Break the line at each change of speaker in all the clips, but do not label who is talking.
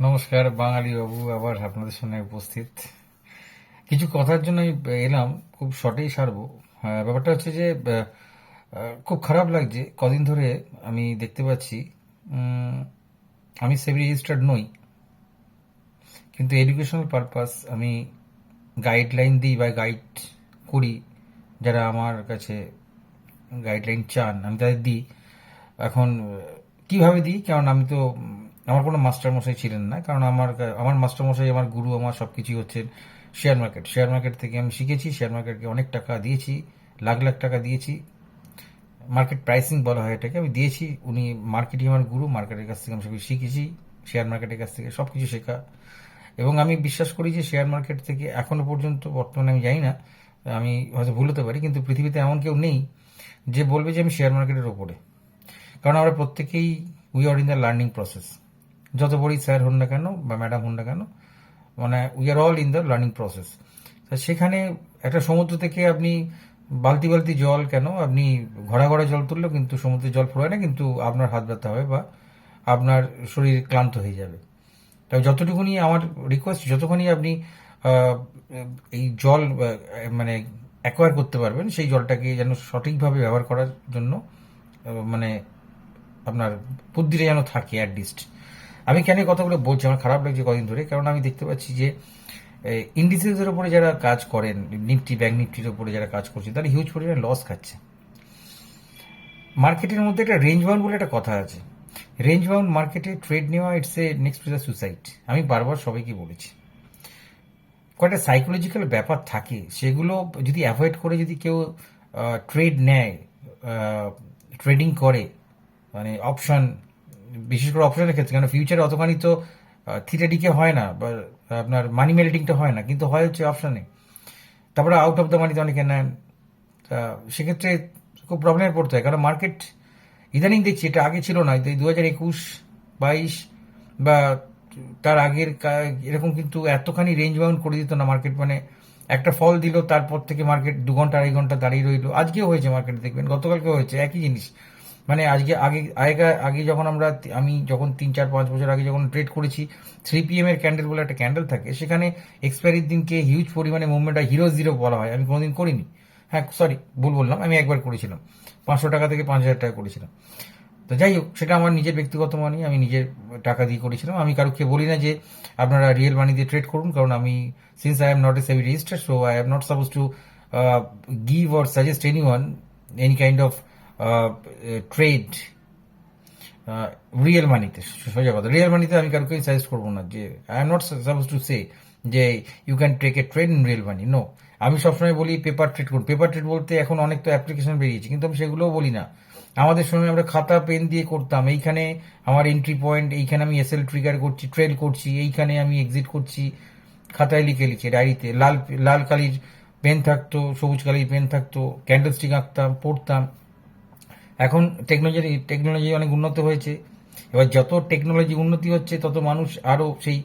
নমস্কার বাঙালি বাবু, আবার আপনাদের সামনে উপস্থিত। কিছু কথার জন্য আমি এলাম, খুব শর্টেই সারবো। ব্যাপারটা হচ্ছে যে খুব খারাপ লাগছে কদিন ধরে আমি দেখতে পাচ্ছি। উম, আমি সেবি রেজিস্টার্ড নই, কিন্তু এডুকেশনাল পারপাস আমি গাইডলাইন দিই বা গাইড করি। যারা আমার কাছে গাইডলাইন চান আমি তাদের দিই। এখন কিভাবে দিই, কারণ আমি তো আমার কোনো মাস্টার মশাই ছিলেন না, কারণ আমার মাস্টার মশাই, আমার গুরু, আমার সব কিছুই হচ্ছেন শেয়ার মার্কেট। শেয়ার মার্কেট থেকে আমি শিখেছি, শেয়ার মার্কেটকে অনেক টাকা দিয়েছি, লাখ লাখ টাকা দিয়েছি। মার্কেট প্রাইসিং বলা হয় এটাকে, আমি দিয়েছি। উনি মার্কেটিং আমার গুরু, মার্কেটের কাছ থেকে আমি সব কিছু শিখেছি, শেয়ার মার্কেটের কাছ থেকে সব কিছু শেখা। এবং আমি বিশ্বাস করি যে শেয়ার মার্কেট থেকে এখনো পর্যন্ত, বর্তমানে আমি জানি না, আমি হয়তো ভুল হতে পারি, কিন্তু পৃথিবীতে এমন কেউ নেই যে বলবে যে আমি শেয়ার মার্কেটের ওপরে। কারণ আমরা প্রত্যেকেই we are in the learning process. যত বড়ই স্যার হন না কেন বা ম্যাডাম হন না কেন, মানে we are all in the learning process. তা সেখানে একটা সমুদ্র থেকে আপনি বালতি বালতি জল, কেন আপনি ঘড়া ঘড়া জল তুললেও কিন্তু সমুদ্রের জল ফুরায় না, কিন্তু আপনার হাত ব্যথা হবে বা আপনার শরীর ক্লান্ত হয়ে যাবে। তবে যতটুকুনি আমার রিকোয়েস্ট, যতক্ষণই আপনি আহ, এই জল মানে অ্যাকোয়ার করতে পারবেন, সেই জলটাকে যেন সঠিকভাবে ব্যবহার করার জন্য মানে আপনার বুদ্ধিটা যেন থাকে অ্যাটলিস্ট। আমি কেন এই কথাগুলো বলছি, আমার খারাপ লাগছে কদিন ধরে, কারণ আমি দেখতে পাচ্ছি যে ইন্ডিসেসের উপরে যারা কাজ করেন, নিফটি, ব্যাংক নিফটির উপরে যারা কাজ করছেন, তারা হিউজ পরিমাণে লস খাচ্ছে। মার্কেটের মধ্যে একটা রেঞ্জ বাউন্ড বলে একটা কথা আছে। রেঞ্জ বাউন্ড মার্কেটে ট্রেড নেওয়া, it's a next to the suicide. আমি বারবার সবাইকে বলেছি, কয়েকটা সাইকোলজিক্যাল ব্যাপার থাকে, সেগুলো যদি অ্যাভয়েড করে যদি কেউ ট্রেড নেয়, ট্রেডিং করে, মানে অপশন, বিশেষ করে অপশনের ক্ষেত্রে, কারণ ফিউচারে অতখানি তো থিটাডিকে হয় না, বা আপনার মানি মেল্টিংটা হয় না, কিন্তু হয় হচ্ছে অপশনে। তারপরে আউট অফ দ্য মানিতে অনেকে নেন। তা সেক্ষেত্রে খুব প্রবলেমে পড়তে হয়, কারণ মার্কেট ইদানিং দেখছি, এটা আগে ছিল না, 2021, 22 বা তার আগের এরকম কিন্তু এতখানি রেঞ্জ বাউন্ড করে দিত না মার্কেট। মানে একটা ফল দিল, তারপর থেকে মার্কেট 2 ঘন্টা 2.5 ঘন্টা দাঁড়িয়ে রইল। আজকেও হয়েছে মার্কেট, দেখবেন গতকালকেও হয়েছে একই জিনিস। মানে আজকে আগে আগে আগে যখন আমি যখন 3 4 5 বছর আগে যখন ট্রেড করেছি, 3 PM এর ক্যান্ডেল বলে একটা ক্যান্ডেল থাকে, সেখানে এক্সপায়ারির দিনকে হিউজ পরিমাণে মুভমেন্ট হয়, হিরো জিরো বলা হয়। আমি কোনোদিন করিনি, হ্যাঁ সরি ভুল বললাম, আমি একবার করেছিলাম, 500 টাকা থেকে 5,000 টাকা করেছিলাম। তো যাই হোক, সেটা আমার নিজের ব্যক্তিগত মানি, আমি নিজের টাকা দিয়ে করেছিলাম। আমি কারোকে বলি না যে আপনারা রিয়েল মানি দিয়ে ট্রেড করুন, কারণ আমি, since I am not a SEBI registered, so I am not suppose to give or suggest any one any kind of trade real মানিতে। সোজা কথা, রিয়েল মানিতে আমি কারোকে সাজেস্ট করবো না যে I am not suppose to say যে you can take a trade in real money. No, আমি সবসময় বলি পেপার ট্রেড করুন। পেপার ট্রেড বলতে এখন অনেক তো অ্যাপ্লিকেশন বেরিয়েছে, কিন্তু আমি সেগুলোও বলি না। আমাদের সময় আমরা খাতা পেন দিয়ে করতাম, এইখানে আমার এন্ট্রি পয়েন্ট, এইখানে আমি এসএল ট্রিগার করছি, ট্রেল করছি, এইখানে আমি এক্সিট করছি, খাতায় লিখে লিখে ডায়েরিতে। লাল লাল কালির পেন থাকতো, সবুজ কালির পেন থাকতো, ক্যান্ডেল স্টিক আঁকতাম, পড়তাম। এখন টেকনোলজি অনেক উন্নত হয়েছে। এবার যত টেকনোলজি উন্নতি হচ্ছে, তত মানুষ আরো সেই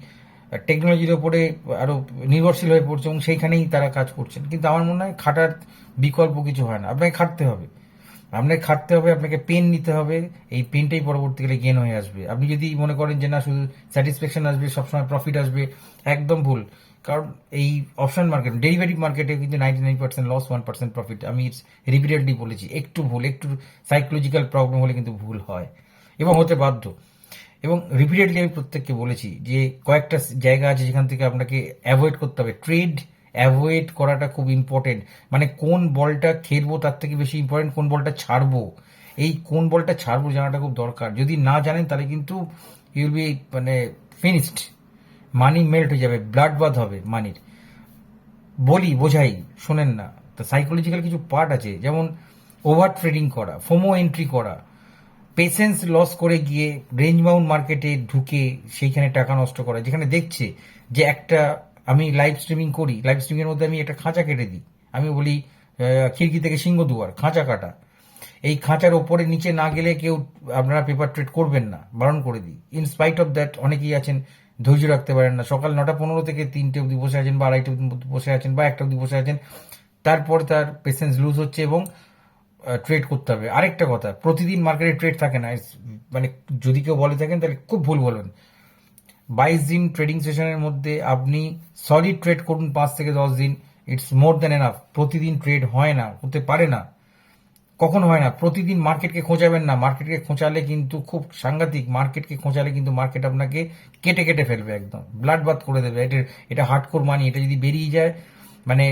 টেকনোলজির ওপরে আরো নির্ভরশীল হয়ে পড়ছে, এবং সেইখানেই তারা কাজ করছেন। কিন্তু আমার মনে হয় খাটার বিকল্প কিছু হয় না, আপনাকে খাটতে হবে। আপনাকে খাটতে হবে, আপনাকে পেন নিতে হবে, এই পেনটাই পরবর্তীকালে গেন হয়ে আসবে। আপনি যদি মনে করেন যে না শুধু স্যাটিসফ্যাকশন আসবে, সবসময় প্রফিট আসবে, একদম ভুল। কারণ এই অপশন মার্কেট, ডেরিভেটিভ মার্কেটে কিন্তু 99% লস, 1% প্রফিট। আমি রিপিটেডলি বলেছি, একটু ভুল, একটু সাইকোলজিক্যাল প্রবলেম হলে কিন্তু ভুল হয় এবং হতে বাধ্য। এবং রিপিটেডলি আমি প্রত্যেককে বলেছি যে কয়েকটা জায়গা আছে যেখান থেকে আপনাকে অ্যাভয়েড করতে হবে। ট্রেড অ্যাভয়েড করাটা খুব ইম্পর্টেন্ট। মানে কোন বলটা খেলবো তার থেকে বেশি ইম্পর্টেন্ট কোন বলটা ছাড়বো। এই কোন বলটা ছাড়বো জানাটা খুব দরকার। যদি না জানেন তাহলে কিন্তু ইউল বি মানে ফিনিশড। মানি মেল্ট হয়ে যাবে, ব্লাড বাথ হবে মানির। বলি, বোঝাই, শোনেন না। তো সাইকোলজিক্যাল কিছু পার্ট আছে, যেমন ওভার ট্রেডিং করা, ফোমো এন্ট্রি করা, পেশেন্স লস করে গিয়ে রেঞ্জ বাউন্ড মার্কেটে ঢুকে সেইখানে টাকা নষ্ট করা। যেখানে দেখছে যে একটা, আমি লাইভ স্ট্রিমিং করি, লাইভ স্ট্রিমিং এর মধ্যে আমি একটা খাঁচা কেটে দিই। আমি বলি খিড়কি থেকে সিংহ দুয়ার, খাঁচা কাটা। এই খাঁচার ওপরে নিচে না গেলে কেউ, আপনারা পেপার ট্রেড করবেন না, বারণ করে দিই। ইন স্পাইট অফ দ্যাট অনেকেই আছেন ধৈর্য রাখতে পারেন না, সকাল 9টা 15 থেকে 3টে অবধি বসে আছেন, বা 2:30 অবধি বসে আছেন, বা 1টা অবধি বসে আছেন। তারপরে তার পেশেন্স লুজ হচ্ছে এবং ট্রেড করতে হবে। আরেকটা কথা, প্রতিদিন মার্কেটে ট্রেড থাকে না। মানে যদি কেউ বলে থাকেন তাহলে খুব ভুল বলবেন। 22 দিন ট্রেডিং সেশনের মধ্যে আপনি সলিড ট্রেড করুন 5 থেকে 10 দিন, ইটস মোর দ্যান এনাফ। প্রতিদিন ট্রেড হয় না, হতে পারে না, কখনো হয় না। প্রতিদিন মার্কেটকে খোঁচাবেন না, মার্কেটকে খোঁচালে কিন্তু খুব সাংঘাতিক। মার্কেটকে খোঁচালে কিন্তু মার্কেট আপনাকে কেটে কেটে ফেলবে, একদম ব্লাড বাথ করে দেবে। এটা হার্ডকোর মানি। এটা যদি বেরিয়ে যায় মানে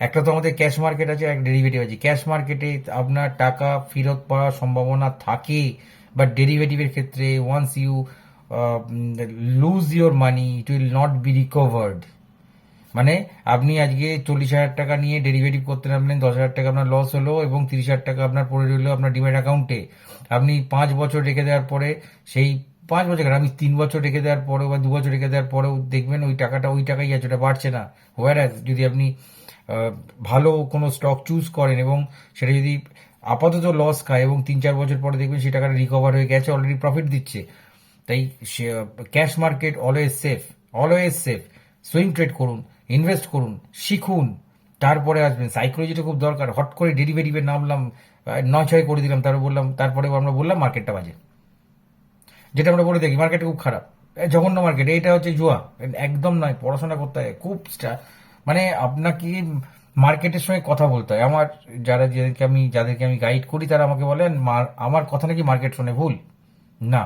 একটা তো আমাদের ক্যাশ মার্কেট আছে, এক ডেরিভেটিভ আছে। ক্যাশ মার্কেটে আপনার টাকা ফেরত পাওয়ার সম্ভাবনা থাকে, বাট ডেরিভেটিভের ক্ষেত্রে once you lose your money it will not be recovered. মানে আপনি আজকে 40,000 টাকা নিয়ে ডেরিভেটিভ করতে নামলেন, 10,000 টাকা আপনার লস হলো এবং 30,000 টাকা আপনার পড়ে রইলো আপনার ডিমেট অ্যাকাউন্টে। আপনি 5 বছর রেখে দেওয়ার পরে সেই 5 বছর কেন, আপনি 3 বছর রেখে দেওয়ার পরেও বা 2 বছর রেখে দেওয়ার পরেও দেখবেন ওই টাকাটা ওই টাকাই আছে, ওটা বাড়ছে না। হোয়ারাজ যদি আপনি ভালো কোনো স্টক চুজ করেন এবং সেটা যদি আপাতত লস খায় এবং 3-4 বছর পরে দেখবেন সেই টাকাটা রিকভার হয়ে গেছে, অলরেডি প্রফিট দিচ্ছে। তাই cash market always safe, always safe. Swing trade করুন, ইনভেস্ট করুন, শিখুন, তারপরে আসবেন। সাইকোলজিটা খুব দরকার। হট করে ডেরিভেটিভে নামলাম, 9-6 করে দিলাম, তারপরে আমরা বললাম মার্কেটটা বাজে, যেটা আমরা বলে দেখি মার্কেট খুব খারাপ, জঘন্য মার্কেট, এটা হচ্ছে জুয়া। একদম নয়, পড়াশোনা করতে হয় খুব মানে আপনাকে মার্কেটের সঙ্গে কথা বলতে হয়। আমার যাদেরকে আমি গাইড করি তারা আমাকে বলেন আমার কথা নাকি মার্কেট শুনে ভুল। না,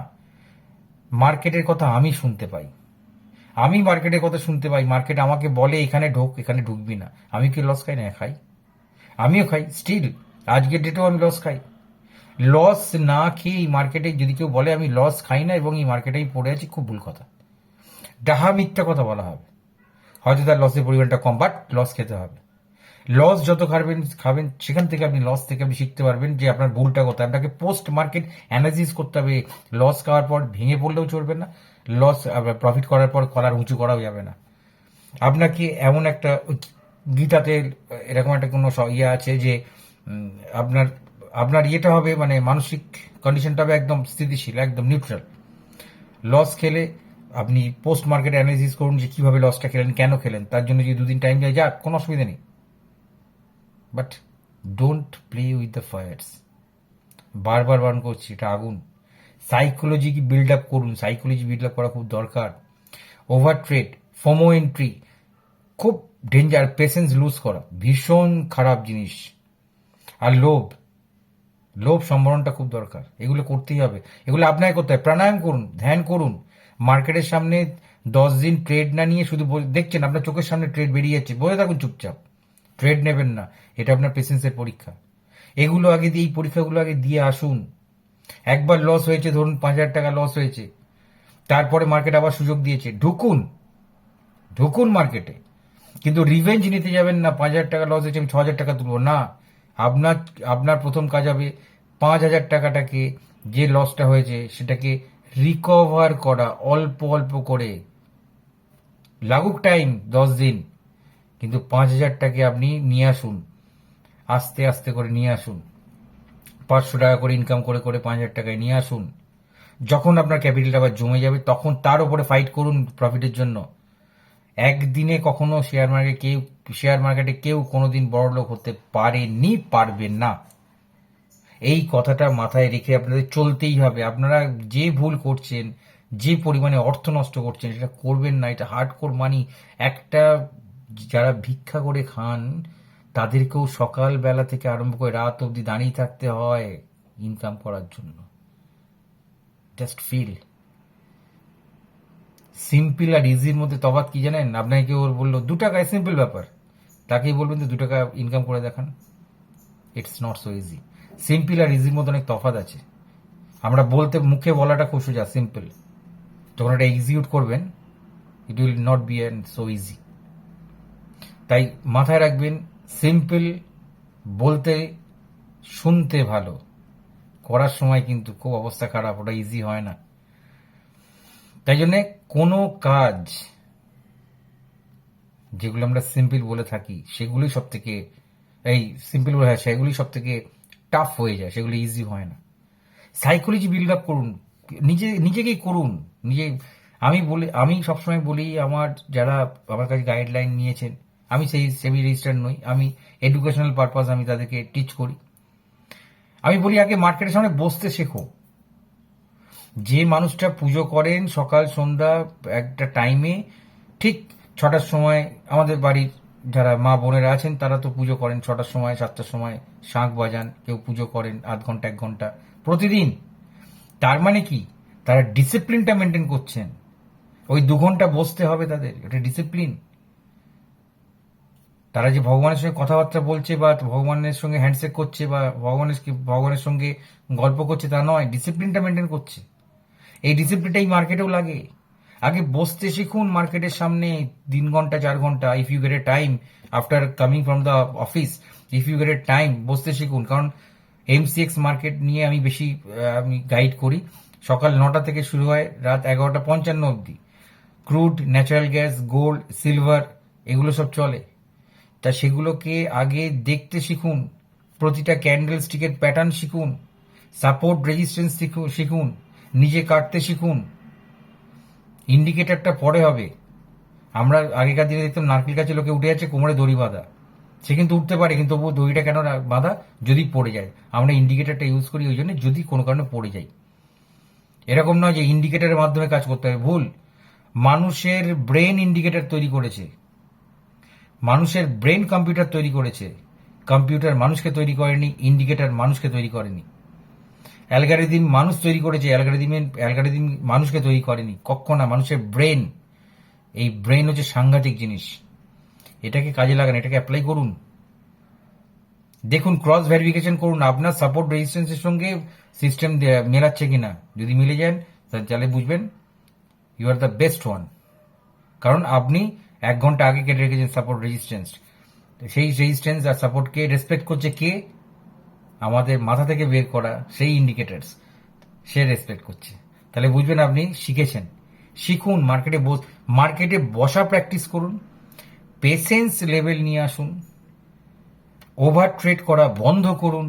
মার্কেটের কথা আমি শুনতে পাই, আমি মার্কেটের কথা শুনতে পাই। মার্কেট আমাকে বলে এখানে ঢোক, এখানে ঢুকবি না। আমি কি লস খাই না? খাই, আমিও খাই স্টিল। আজকের ডেটেও আমি লস খাই। লস না খেয়ে এই মার্কেটে যদি কেউ বলে আমি লস খাই না এবং এই মার্কেটে আমি পড়ে আছি, খুব ভুল কথা, ডাহা মিথ্যা কথা বলা হবে। হয়তো তার লসের পরিমাণটা কম, বাট লস খেতে হবে। লস যত খাবেন সেখান থেকে আপনি লস থেকে আপনি শিখতে পারবেন যে আপনার ভুলটা কোথায়। আপনাকে পোস্ট মার্কেট অ্যানালিসিস করতে হবে। লস খাওয়ার পর ভেঙে পড়লেও চলবে না, লস প্রফিট করার পর কলার উঁচু করাও যাবে না। আপনাকে এমন একটা গীতাতে এরকম একটা কোনো ইয়ে আছে যে আপনার আপনার ইয়েটা হবে, মানে মানসিক কন্ডিশনটা হবে একদম স্থিতিশীল, একদম নিউট্রাল। লস খেলে আপনি পোস্ট মার্কেট অ্যানালিসিস করুন যে কিভাবে লসটা খেলেন, কেন খেলেন। তার জন্য যদি 2 দিন টাইম যায় যাক, কোনো অসুবিধা নেই, but don't play with the fires. বারবার বারণ করছি, এটা আগুন। সাইকোলজি কি বিল্ড আপ করুন, সাইকোলজি বিল্ড আপ করা খুব দরকার। ওভার ট্রেড, ফোমো এন্ট্রি খুব ডেঞ্জার। পেশেন্স লুজ করা ভীষণ খারাপ জিনিস। আর লোভ, লোভ সম্বরণটা খুব দরকার। এগুলো করতেই হবে, এগুলো আপনাকে করতে হবে। প্রাণায়াম করুন, ধ্যান করুন। মার্কেটের সামনে 10 দিন ট্রেড না নিয়ে শুধু দেখছেন আপনার চোখের সামনে ট্রেড বেরিয়ে যাচ্ছে, বসে থাকুন চুপচাপ, ট্রেড নেবেন না। এটা আপনার পেশেন্সের পরীক্ষা। এগুলো আগে দিয়ে, এই পরীক্ষাগুলো আগে দিয়ে আসুন। একবার লস হয়েছে, ধরুন 5,000 টাকা লস হয়েছে, তারপরে মার্কেট আবার সুযোগ দিয়েছে, ঢুকুন, ঢুকুন মার্কেটে। কিন্তু রিভেঞ্জ নিতে যাবেন না। 5,000 টাকা লস হয়েছে, আমি 6,000 টাকা তুলবো না। আপনার আপনার প্রথম কাজ হবে 5,000 টাকাটাকে, যে লসটা হয়েছে সেটাকে রিকভার করা, অল্প অল্প করে। লাগুক টাইম 10 দিন, কিন্তু 5,000টাকে আপনি নিয়ে আসুন, আস্তে আস্তে করে নিয়ে আসুন। 500 টাকা করে ইনকাম করে করে 5,000 টাকায় নিয়ে আসুন। যখন আপনার ক্যাপিটালটা আবার জমে যাবে তখন তার উপরে ফাইট করুন প্রফিটের জন্য। একদিনে কখনো শেয়ার মার্কেটে কেউ কোনোদিন বড়লোক হতে পারেনি, পারবে না। এই কথাটা মাথায় রেখে আপনাদের চলতেই হবে। আপনারা যে ভুল করছেন, যে পরিমাণে অর্থ নষ্ট করছেন, সেটা করবেন না। এটা হার্ডকোর মানি। একটা যারা ভিক্ষা করে খান তাদেরকেও সকালবেলা থেকে আরম্ভ করে রাত অবধি দাঁড়িয়ে থাকতে হয় ইনকাম করার জন্য। Just feel. সিম্পল আর ইজির মধ্যে তফাৎ কি জানেন? আপনাকে কেউ বললো 2 টাকায় সিম্পল ব্যাপার, তাকেই বলবেন যে 2 টাকা ইনকাম করে দেখান। It's not so easy. Simple আর ইজির মধ্যে অনেক তফাৎ আছে। আমরা বলতে, মুখে বলাটা খুব সোজা, সিম্পল। যখন এটা এক্সিকিউট করবেন, it will not be so easy. তাই মাথায় রাখবেন, সিম্পল বলতে শুনতে ভালো, করার সময় কিন্তু খুব অবস্থা খারাপ, ওটা ইজি হয় না। তাই জন্যে কোনো কাজ যেগুলো আমরা সিম্পল বলে থাকি সেগুলি সব থেকে, এই সিম্পল বলে, হ্যাঁ, সেগুলি সব থেকে টাফ হয়ে যায়, সেগুলি ইজি হয় না। সাইকোলজি বিল্ড আপ করুন, নিজেকেই করুন। আমি সবসময় বলি, যারা আমার কাছে গাইডলাইন নিয়েছেন, আমি সেই সেমি রেজিস্টার নই, আমি এডুকেশনাল পারপাস আমি তাদেরকে টিচ করি। আমি বলি আগে মার্কেটের সামনে বসতে শেখো। যে মানুষটা পুজো করেন সকাল সন্ধ্যা একটা টাইমে, ঠিক 6টার সময়, আমাদের বাড়ির যারা মা বোনেরা আছেন তারা তো পুজো করেন 6টার সময় 7টার সময়, শাঁখ বাজান, কেউ পুজো করেন আধ ঘন্টা 1 ঘন্টা প্রতিদিন। তার মানে কি, তারা ডিসিপ্লিনটা মেনটেন করছেন। ওই 2 ঘন্টা বসতে হবে তাদের, এটা ডিসিপ্লিন। তারা যে ভগবানের সঙ্গে কথাবার্তা বলছে বা ভগবানের সঙ্গে হ্যান্ডশেক করছে বা ভগবানের সঙ্গে গল্প করছে তা নয়, ডিসিপ্লিনটা মেনটেন করছে। এই ডিসিপ্লিনটা এই মার্কেটেও লাগে। আগে বসতে শিখুন মার্কেটের সামনে 3 ঘন্টা 4 ঘন্টা, if you get a time after coming from the office, if you get a time বসতে শিখুন। কারণ এমসিএক্স মার্কেট নিয়ে আমি বেশি আমি গাইড করি। সকাল 9টা থেকে শুরু হয় রাত 11টা 55 অবধি। Crude, natural gas, gold, silver, এগুলো সব চলে। তা সেগুলোকে আগে দেখতে শিখুন, প্রতিটা ক্যান্ডেল স্টিকের প্যাটার্ন শিখুন, সাপোর্ট রেজিস্ট্যান্স শিখুন, নিজে কাটতে শিখুন। ইন্ডিকেটরটা পরে হবে। আমরা আগেকার দিনে দেখতাম নারকেল গাছে লোকে উঠে যাচ্ছে কোমরে দড়ি বাঁধা, সে কিন্তু উঠতে পারে, কিন্তু তবুও দড়িটা কেন বাঁধা, যদি পড়ে যায়। আমরা ইন্ডিকেটরটা ইউজ করি ওই জন্য, যদি কোনো কারণে পড়ে যায়। এরকম নয় যে ইন্ডিকেটরের মাধ্যমে কাজ করতে হবে, ভুল। মানুষের ব্রেন ইন্ডিকেটর তৈরি করেছে, মানুষের ব্রেন কম্পিউটার তৈরি করেছে। কম্পিউটার মানুষকে তৈরি করেনি, ইন্ডিকেটর মানুষকে তৈরি করেনি। অ্যালগারিদিম মানুষ তৈরি করেছে, অ্যালগারিদিম মানুষকে তৈরি করেনি কখনো না। মানুষের ব্রেন, এই ব্রেন হচ্ছে সাংঘাতিক জিনিস। এটাকে কাজে লাগান, এটাকে অ্যাপ্লাই করুন। দেখুন, ক্রস ভেরিফিকেশন করুন আপনার সাপোর্ট রেজিস্ট্যান্সের সঙ্গে সিস্টেম মেলাচ্ছে কিনা। যদি মিলে যান তাহলে বুঝবেন you are the best one. কারণ আপনি 1 ঘন্টা আগে কেটে রেখেছেন সাপোর্ট রেজিস্ট্যান্স। সেই রেজিস্ট্যান্স আর সাপোর্টকে রেসপেক্ট করছে কে? আমাদের মাথা থেকে বের করা সেই ইন্ডিকেটরস, সে রেসপেক্ট করছে। তাহলে বুঝবেন আপনি শিখেছেন। শিখুন, মার্কেটে বসা প্র্যাকটিস করুন, পেশেন্স লেভেল নিয়ে আসুন, ওভার ট্রেড করা বন্ধ করুন।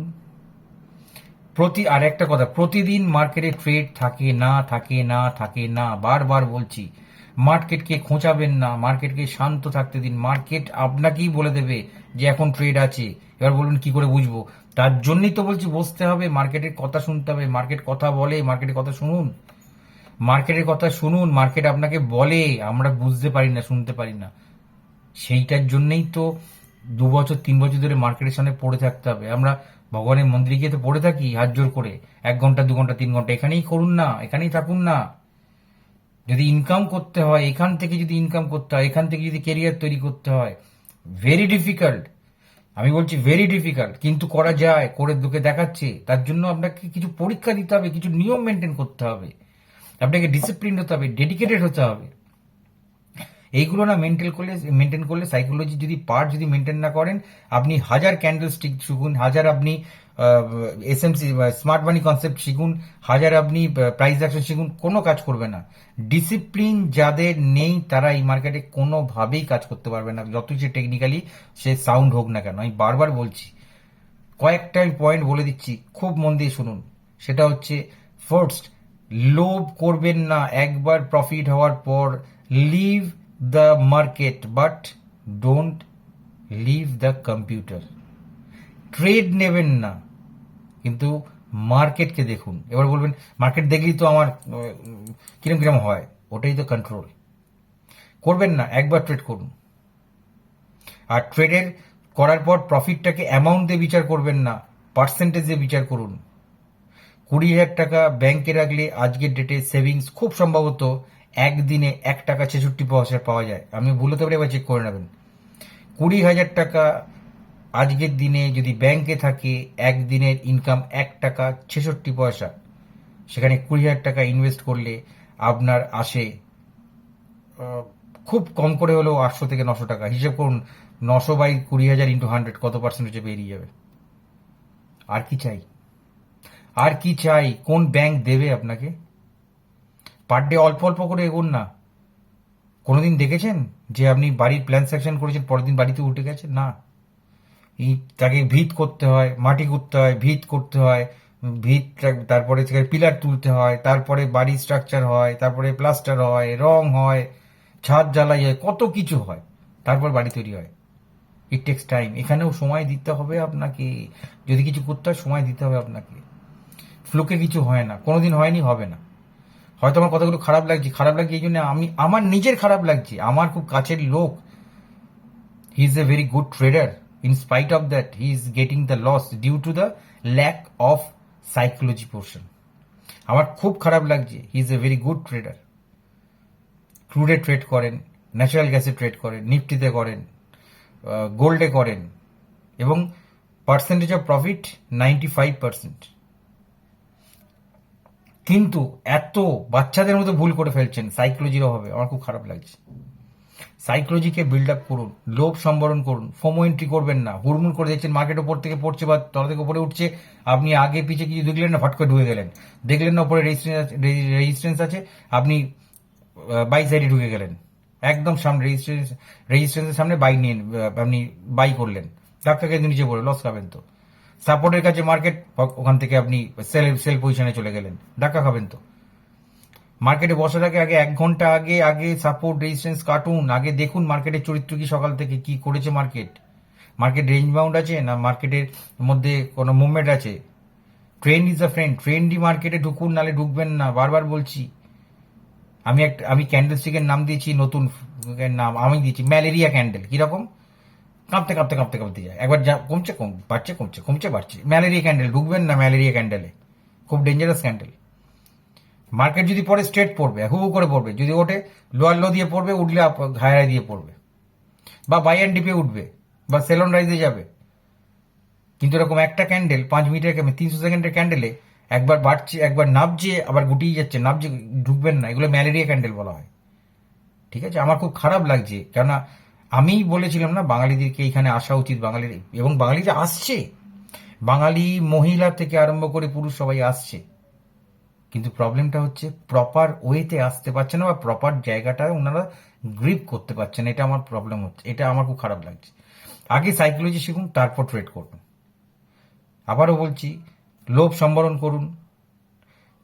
আর একটা কথা, প্রতিদিন মার্কেটে ট্রেড থাকে না, থাকে না, থাকে না, বারবার বলছি। মার্কেটকে খোঁচাবেন না, মার্কেটকে শান্ত থাকতে দিন। মার্কেট আপনাকেই বলে দেবে যে এখন ট্রেড আছে। এবার বলুন কি করে বুঝবো? তার জন্যই তো বলছি বসতে হবে, মার্কেটের কথা শুনতে হবে। মার্কেট কথা বলে, মার্কেটের কথা শুনুন। মার্কেটের কথা শুনুন, মার্কেট আপনাকে বলে, আমরা বুঝতে পারি না, শুনতে পারি না। সেইটার জন্যই তো 2 বছর 3 বছর ধরে মার্কেটের সামনে পড়ে থাকতে হবে। আমরা ভগবানের মন্দিরে গিয়ে তো পড়ে থাকি হাত জোর করে, 1 ঘন্টা 2 ঘন্টা 3 ঘন্টা। এখানেই করুন না, এখানেই থাকুন না। যদি ইনকাম করতে হয়, এখান থেকে যদি ইনকাম করতে হয়, এখান থেকে যদি কেরিয়ার তৈরি করতে হয়, ভেরি ডিফিকাল্ট। আমি বলছি ভেরি ডিফিকাল্ট, কিন্তু করা যায়, করে লোকে দেখাচ্ছে। তার জন্য আপনাকে কিছু পরীক্ষা দিতে হবে, কিছু নিয়ম মেনটেন করতে হবে, আপনাকে ডিসিপ্লিন হতে হবে, ডেডিকেটেড হতে হবে। এইগুলো না মেনটেন করলে সাইকোলজি যদি পার্ট যদি মেনটেন না করেন, আপনি 1000 ক্যান্ডেল স্টিক শিখুন, 1000 আপনি এসএমসি স্মার্ট মানি কনসেপ্ট শিখুন, 1000 আপনি প্রাইস অ্যাকশন শিখুন, কোনো কাজ করবে না। ডিসিপ্লিন যাদের নেই তারা এই মার্কেটে কোনোভাবেই কাজ করতে পারবে না, যতই সে টেকনিক্যালি সে সাউন্ড হোক না কেন। আমি বারবার বলছি, কয়েকটা পয়েন্ট বলে দিচ্ছি, খুব মন দিয়ে শুনুন। সেটা হচ্ছে, ফার্স্ট, লোভ করবেন না। একবার প্রফিট হওয়ার পর leave the market, but don't leave the computer. Trade নেবেন না, কিন্তু মার্কেটকে দেখুন। এবার বলবেন মার্কেট দেখলেই তো আমার কিরম কিরম হয়, ওটাই তো কন্ট্রোল। করবেন না, একবার ট্রেড করুন। আর ট্রেডের করার পর প্রফিটটাকে অ্যামাউন্ট দিয়ে বিচার করবেন না, পার্সেন্টেজ দিয়ে বিচার করুন। 20,000 টাকা ব্যাংকে রাখলে আজকের ডেটে সেভিংস খুব সম্ভবত একদিনে 1 টাকা 66 পয়সা পাওয়া যায়। আমি ভুল হতে পারি, এবার চেক করে নেবেন। 20,000 টাকা আজকের দিনে যদি ব্যাংকে থাকে, একদিনের ইনকাম 1 টাকা 66 পয়সা। সেখানে 20,000 টাকা ইনভেস্ট করলে আপনার আসে খুব কম করে হলেও 800 থেকে 900 টাকা। হিসেব করুন, 900/20,000 ইন্টু 100 কত পার্সেন্টেজে বেরিয়ে যাবে। আর কি চাই? আর কি চাই? কোন ব্যাংক দেবে আপনাকে? পার ডে অল্প অল্প করে এগোন না। কোনোদিন দেখেছেন যে আপনি বাড়ির প্ল্যান সেকশন করেছেন, পরের দিন বাড়িতে উঠে গেছে? না। তাকে ভিত করতে হয়, মাটি করতে হয়, ভিত করতে হয়, ভিত, তারপরে পিলার তুলতে হয়, তারপরে বাড়ি স্ট্রাকচার হয়, তারপরে প্লাস্টার হয়, রং হয়, ছাদ জ্বালাই হয়, কত কিছু হয়, তারপর বাড়ি তৈরি হয়। It takes time. এখানেও সময় দিতে হবে আপনাকে। যদি কিছু করতে হয় সময় দিতে হবে আপনাকে। ফ্লোকে কিছু হয় না, কোনোদিন হয়নি, হবে না। হয়তো আমার কথাগুলো খারাপ লাগছে এই জন্য আমার নিজের খারাপ লাগছে, আমার খুব কাছের লোক, he is a very good trader, in spite of that he is getting the loss due to the lack of psychology portion. আমার খুব খারাপ লাগছে, he is a very good trader, ক্রুডে ট্রেড করেন, ন্যাচারাল গ্যাসে ট্রেড করেন, নিফটিতে করেন, গোল্ডে করেন, এবং পার্সেন্টেজ অফ প্রফিট 95%। কিন্তু এত বাচ্চাদের মতো ভুল করে ফেলছেন সাইকোলজির অভাবে, আমার খুব খারাপ লাগছে। সাইকোলজিকে বিল্ড আপ করুন, লোভ সম্বরণ করুন, ফোমো এন্ট্রি করবেন না। হুড়মুড় করে দেখছেন মার্কেট ওপর থেকে পড়ছে বা তলা থেকে উপরে উঠছে, আপনি আগে পিছে কিছু দেখলেন না, ফট করে ঢুকে গেলেন। দেখলেন না উপরে রেজিস্ট্যান্স আছে, আপনি বাই সাইডে ঢুকে গেলেন, একদম সামনে রেজিস্ট্যান্সের সামনে বাই নিয়ে আপনি বাই করলেন, ধাক্কা খেয়ে নিচে পড়ে লস খাবেন তো। সাপোর্টের কাছে মার্কেট, ওখান থেকে আপনি সেল পজিশনে চলে গেলেন, ধাক্কা খাবেন তো। মার্কেটে বসার আগে আগে 1 ঘন্টা আগে আগে সাপোর্ট রেজিস্ট্যান্স কাটুন, আগে দেখুন মার্কেটের চরিত্র কি, সকাল থেকে কি করেছে মার্কেট, মার্কেট রেঞ্জ বাউন্ড আছে না মার্কেটের মধ্যে কোনো মুভমেন্ট আছে। ট্রেন্ড ইজ আ ফ্রেন্ড, ট্রেন্ডই মার্কেটে ঢুকুন, নালে ঢুকবেন না, বারবার বলছি। আমি ক্যান্ডেল স্টিকের নাম দিয়েছি, নতুন নাম আমি দিয়েছি ম্যালেরিয়া ক্যান্ডেল। কিরকম? কাঁপতে কাঁপতে কাঁপতে কাঁপতে যায়, একবার যা কমছে বাড়ছে, কমছে কমছে বাড়ছে। ম্যালেরিয়া ক্যান্ডেল, ঢুকবেন না ম্যালেরিয়া ক্যান্ডেলে, খুব ডেঞ্জারাস ক্যান্ডেল। মার্কেট যদি পড়ে স্ট্রেট পড়বে, হু হু করে পড়বে, যদি ওঠে লোয়ার লো দিয়ে পড়বে, উঠলে হায়ার দিয়ে পড়বে, বা বাই অ্যান্ড ডিপে উঠবে, বা সেলন রাইজে যাবে। কিন্তু এরকম একটা ক্যান্ডেল 5 মিনিটের 300 সেকেন্ডের ক্যান্ডেলে একবার বাড়ছে, একবার নামছে, আবার গুটিয়ে যাচ্ছে, নামছে, ঢুকবেন না, এগুলো ম্যালেরিয়া ক্যান্ডেল বলা হয়। ঠিক আছে, আমার খুব খারাপ লাগছে, কেননা আমি বলেছিলাম না বাঙালিদেরকে এখানে আসা উচিত, বাঙালির, এবং বাঙালি যে আসছে, বাঙালি মহিলা থেকে আরম্ভ করে পুরুষ সবাই আসছে, কিন্তু প্রবলেমটা হচ্ছে প্রপার ওয়েতে আসতে পারছে না, বা প্রপার জায়গাটা ওনারা গ্রিপ করতে পারছে না। এটা আমার প্রবলেম হচ্ছে, এটা আমার খুব খারাপ লাগছে। আগে সাইকোলজি শিখুন, তারপর ট্রেড করুন। আবারও বলছি, লোভ সম্বরণ করুন,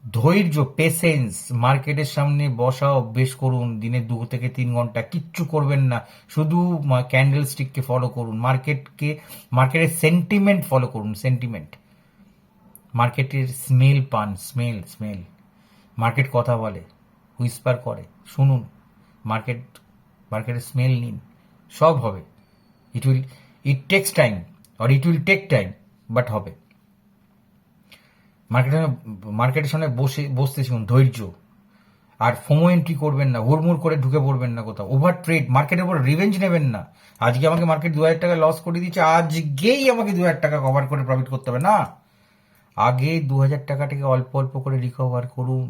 ধৈর্য, পেশেন্স, মার্কেটের সামনে বসা অভ্যেস করুন, দিনে 2 থেকে 3 ঘন্টা কিচ্ছু করবেন না, শুধু ক্যান্ডেল স্টিককে ফলো করুন, মার্কেটের সেন্টিমেন্ট ফলো করুন, সেন্টিমেন্ট, মার্কেটের স্মেল পান, স্মেল। মার্কেট কথা বলে, হুইসপার করে, শুনুন, মার্কেটের স্মেল নিন, সব হবে। It will take time, but হবে। মার্কেটের সামনে বসতে শিখুন, ধৈর্য। আর ফোমো এন্ট্রি করবেন না, হুড়মুড় করে ঢুকে পড়বেন না কোথাও, ওভার ট্রেড, মার্কেটের উপর রিভেঞ্জ নেবেন না। আজকে আমাকে মার্কেট 2,000 টাকা লস করে দিচ্ছে, আজকেই আমাকে 2,000 টাকা কভার করে প্রফিট করতে হবে না। আগে 2,000 টাকাটাকে অল্প অল্প করে রিকভার করুন,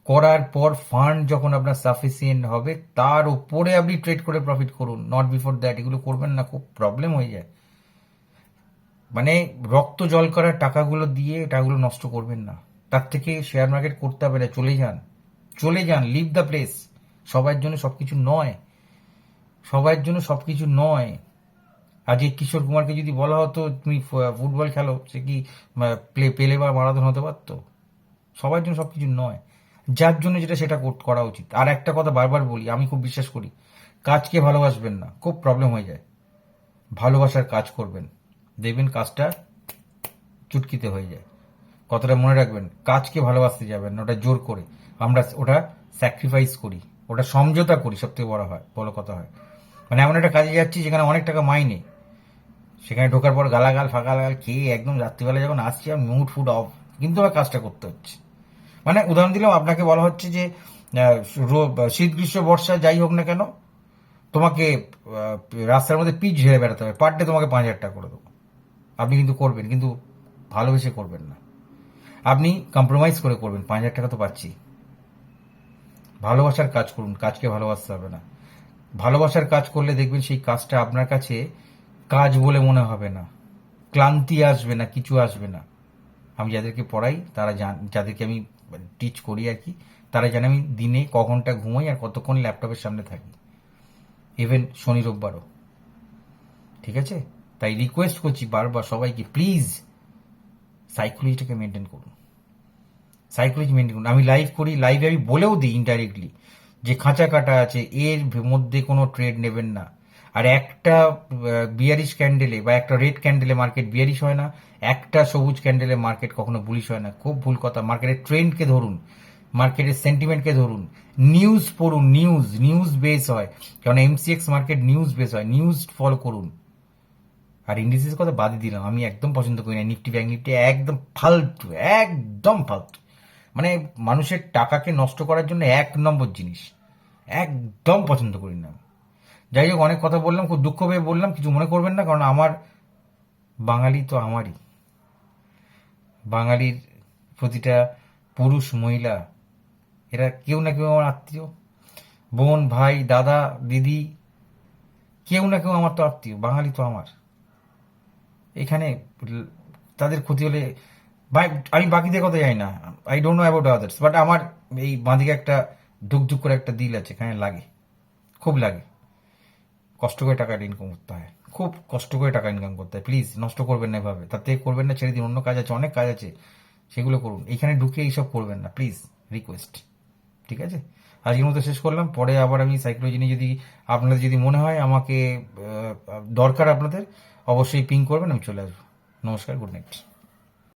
করার পর ফান্ড যখন আপনার সাফিসিয়েন্ট হবে, তার উপরে আপনি ট্রেড করে প্রফিট করুন, নট বিফোর দ্যাট। এগুলো করবেন না, খুব প্রবলেম হয়ে যায়। মানে রক্ত জল করার টাকাগুলো দিয়ে টাকাগুলো নষ্ট করবেন না, তার থেকে শেয়ার মার্কেট করতে হবে না, চলে যান, লিভ দ্য প্লেস। সবার জন্য সবকিছু নয়। আজকে কিশোর কুমারকে যদি বলা হতো তুমি ফুটবল খেলো, সে কি পেলে বা মারাদোনা হতে পারতো? সবার জন্য সবকিছু নয়, যার জন্য যেটা সেটা করা উচিত। আর একটা কথা বারবার বলি, আমি খুব বিশ্বাস করি, কাজকে ভালোবাসবেন না, খুব প্রবলেম হয়ে যায়। ভালোবাসার কাজ করবেন, দেখবেন কাজটা চুটকিতে হয়ে যায়। কথাটা মনে রাখবেন, কাজকে ভালোবাসতে যাবেন না, ওটা জোর করে, আমরা ওটা স্যাক্রিফাইস করি, ওটা সমঝোতা করি, সবথেকে বড় কথা হয়। মানে এমন একটা কাজে যাচ্ছি যেখানে অনেক টাকা মাইনে, সেখানে ঢোকার পর ফাঁকালাগাল খেয়ে একদম রাত্রিবেলা যখন আসছি আর মুড ফুড অফ, কিন্তু আমার কাজটা করতে হচ্ছে। মানে উদাহরণ দিলাম, আপনাকে বলা হচ্ছে যে শীত গ্রীষ্ম বর্ষা যাই হোক না কেন, তোমাকে রাস্তার মধ্যে পিচ ঝেড়ে বেড়াতে হবে, পার ডে তোমাকে 5,000 টাকা করে দেবো। আপনি কিন্তু করবেন, কিন্তু ভালোবেসে করবেন না, আপনি কম্প্রোমাইজ করে করবেন। 5,000 টাকা তো পাচ্ছি, ভালোবাসার কাজ করুন, কাজকে ভালোবাসতে হবে না। ভালোবাসার কাজ করলে দেখবেন সেই কাজটা আপনার কাছে কাজ বলে মনে হবে না, ক্লান্তি আসবে না, কিছু আসবে না। আমি যাদেরকে পড়াই, যাদেরকে আমি টিচ করি আর কি, তারা জানে আমি দিনে ক ঘন্টা ঘুমাই আর কতক্ষণ ল্যাপটপের সামনে থাকি, ইভেন শনি রোববারও। ঠিক আছে, তাই রিকোয়েস্ট করছি বারবার সবাইকে, প্লিজ সাইকোলজিটাকে মেনটেন করুন, আমি লাইভ করি, লাইভে আমি বলেও দিই ইনডাইরেক্টলি যে খাঁচা কাটা আছে, এর মধ্যে কোনো ট্রেড নেবেন না। আর একটা বিয়ারিশ ক্যান্ডেলে বা একটা রেড ক্যান্ডেলে মার্কেট বিয়ারিশ হয় না, একটা সবুজ ক্যান্ডেলে মার্কেট কখনো বুলিশ হয় না, খুব ভুল কথা। মার্কেটের ট্রেন্ডকে ধরুন, মার্কেটের সেন্টিমেন্টকে ধরুন, নিউজ পড়ুন, নিউজ বেস হয়, কারণ এমসিএক্স মার্কেট নিউজ বেস হয়, নিউজ ফলো করুন। আর ইন্ডিসের কথা বাদই দিলাম, আমি একদম পছন্দ করি না নিফটি ব্যাংক নিফটি, একদম ফালতু, একদম ফালতু, মানে মানুষের টাকাকে নষ্ট করার জন্য এক নম্বর জিনিস, একদম পছন্দ করি না। যাই হোক, অনেক কথা বললাম, খুব দুঃখ পেয়ে বললাম, কিছু মনে করবেন না, কারণ আমার বাঙালি তো আমারই, বাঙালির প্রতিটা পুরুষ মহিলা এরা কেউ না কেউ আমার আত্মীয়, বোন ভাই দাদা দিদি, কেউ না কেউ আমার তো আত্মীয়, বাঙালি তো আমার। এখানে তাদের ক্ষতি হলে আমি বাকিদের কথা জানি না, I don't know about others, but আমার এই বাঁদিকে একটা ধুক ধুক করে একটা দিল আছে, এখানে লাগে, খুব লাগে। কষ্ট করে টাকা ইনকাম করতে হয়, খুব কষ্ট করে টাকা ইনকাম করতে হয়। প্লিজ নষ্ট করবেন না এভাবে, তার থেকে করবেন না, ছেড়ে দিন, অন্য কাজ আছে, অনেক কাজ আছে, সেগুলো করুন। এখানে ঢুকে এইসব করবেন না প্লিজ, রিকোয়েস্ট। ঠিক আছে, আজকের মতো শেষ করলাম, পরে আবার আমি সাইকোলজি নিয়ে যদি আপনাদের যদি মনে হয় আমাকে দরকার আপনাদের, অবশ্যই পিং করবেন, আমি চলে আসবো। নমস্কার, গুড নাইট।